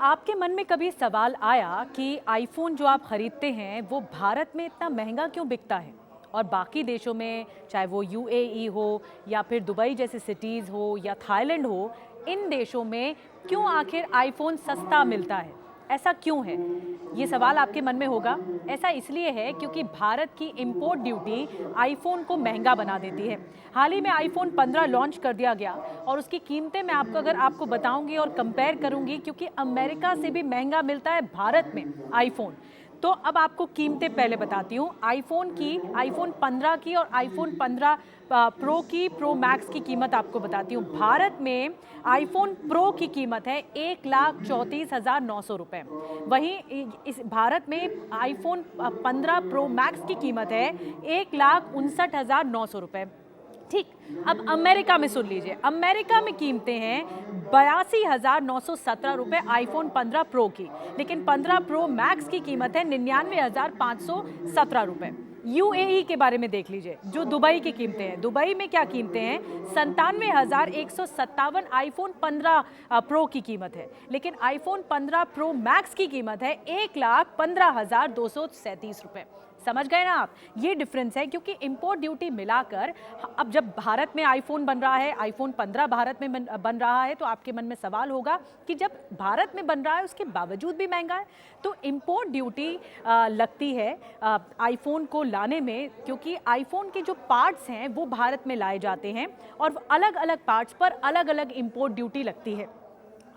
आपके मन में कभी सवाल आया कि आईफोन जो आप खरीदते हैं वो भारत में इतना महंगा क्यों बिकता है और बाकी देशों में, चाहे वो यूएई हो या फिर दुबई जैसे सिटीज़ हो या थाईलैंड हो, इन देशों में क्यों आखिर आईफोन सस्ता मिलता है? ऐसा क्यों है? ये सवाल आपके मन में होगा। ऐसा इसलिए है क्योंकि भारत की इंपोर्ट ड्यूटी आईफोन को महंगा बना देती है। हाल ही में आईफोन 15 लॉन्च कर दिया गया और उसकी कीमतें मैं आपको बताऊंगी और कंपेयर करूंगी, क्योंकि अमेरिका से भी महंगा मिलता है भारत में आईफोन। तो अब आपको कीमतें पहले बताती हूँ। आईफोन 15 की और आईफोन 15 प्रो की, प्रो मैक्स की कीमत आपको बताती हूँ। भारत में आईफोन प्रो की कीमत है 1,34,900 रुपये। वहीं इस भारत में आईफोन 15 प्रो मैक्स की कीमत है 1,59,900 रुपये। ठीक। अब अमेरिका में सुन लीजिए, अमेरिका में कीमतें हैं 82,917 रुपये आईफोन 15 प्रो की, लेकिन 15 प्रो मैक्स की कीमत है 99,517 रुपये। यूएई के बारे में देख लीजिए, जो दुबई की कीमतें हैं, दुबई में क्या कीमतें हैं, 97,157 आईफोन 15 प्रो की कीमत है, लेकिन आईफोन 15 प्रो मैक्स की कीमत है 1,15,237 रुपये। समझ गए ना आप? ये डिफरेंस है, क्योंकि इंपोर्ट ड्यूटी मिलाकर अब जब भारत में आईफोन बन रहा है, आईफोन 15 भारत में बन रहा है, तो आपके मन में सवाल होगा कि जब भारत में बन रहा है उसके बावजूद भी महंगा है। तो इंपोर्ट ड्यूटी लगती है आईफोन को लाने में, क्योंकि आईफोन के जो पार्ट्स हैं वो भारत में लाए जाते हैं और अलग अलग पार्ट्स पर अलग अलग इंपोर्ट ड्यूटी लगती है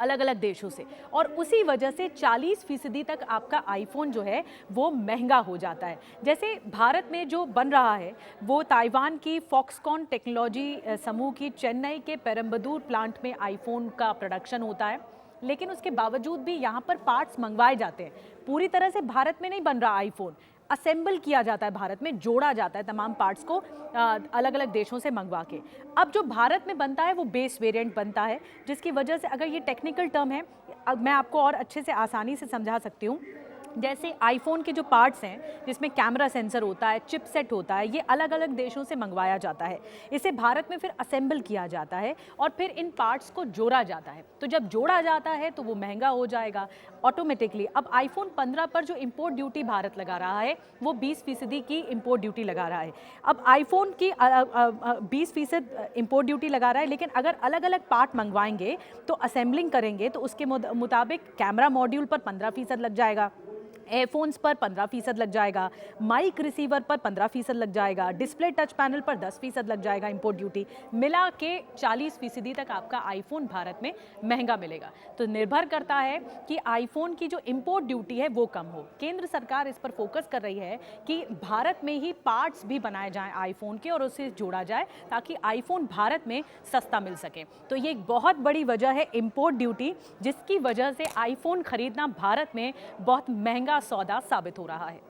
अलग अलग देशों से, और उसी वजह से 40% तक आपका आईफोन जो है वो महंगा हो जाता है। जैसे भारत में जो बन रहा है वो ताइवान की फॉक्सकॉन टेक्नोलॉजी समूह की चेन्नई के पेरम्बदूर प्लांट में आईफोन का प्रोडक्शन होता है, लेकिन उसके बावजूद भी यहाँ पर पार्ट्स मंगवाए जाते हैं। पूरी तरह से भारत में नहीं बन रहा आईफोन, असेंबल किया जाता है भारत में, जोड़ा जाता है तमाम पार्ट्स को अलग अलग देशों से मंगवा के। अब जो भारत में बनता है वो बेस वेरिएंट बनता है, जिसकी वजह से, अगर ये टेक्निकल टर्म है, अब मैं आपको और अच्छे से आसानी से समझा सकती हूँ। जैसे आईफोन के जो पार्ट्स हैं, जिसमें कैमरा सेंसर होता है, चिपसेट होता है, ये अलग अलग देशों से मंगवाया जाता है। इसे भारत में फिर असेंबल किया जाता है और फिर इन पार्ट्स को जोड़ा जाता है। तो जब जोड़ा जाता है तो वो महंगा हो जाएगा ऑटोमेटिकली। अब आईफोन 15 पर जो इंपोर्ट ड्यूटी भारत लगा रहा है वो 20% की इंपोर्ट ड्यूटी लगा रहा है। अब आईफोन की 20% इंपोर्ट ड्यूटी लगा रहा है, लेकिन अगर अलग अलग पार्ट मंगवाएंगे तो असेंबलिंग करेंगे तो उसके मुताबिक कैमरा मॉड्यूल पर 15% लग जाएगा, एयरफोन्स पर 15% लग जाएगा, माइक रिसीवर पर 15% लग जाएगा, डिस्प्ले टच पैनल पर 10% लग जाएगा इंपोर्ट ड्यूटी। मिला के 40% तक आपका आईफोन भारत में महंगा मिलेगा। तो निर्भर करता है कि आईफोन की जो इंपोर्ट ड्यूटी है वो कम हो। केंद्र सरकार इस पर फोकस कर रही है कि भारत में ही पार्ट्स भी बनाए जाएं आईफोन के और उसे जोड़ा जाए, ताकि आईफोन भारत में सस्ता मिल सके। तो ये एक बहुत बड़ी वजह है इंपोर्ट ड्यूटी, जिसकी वजह से आईफोन खरीदना भारत में बहुत महंगा सौदा साबित हो रहा है।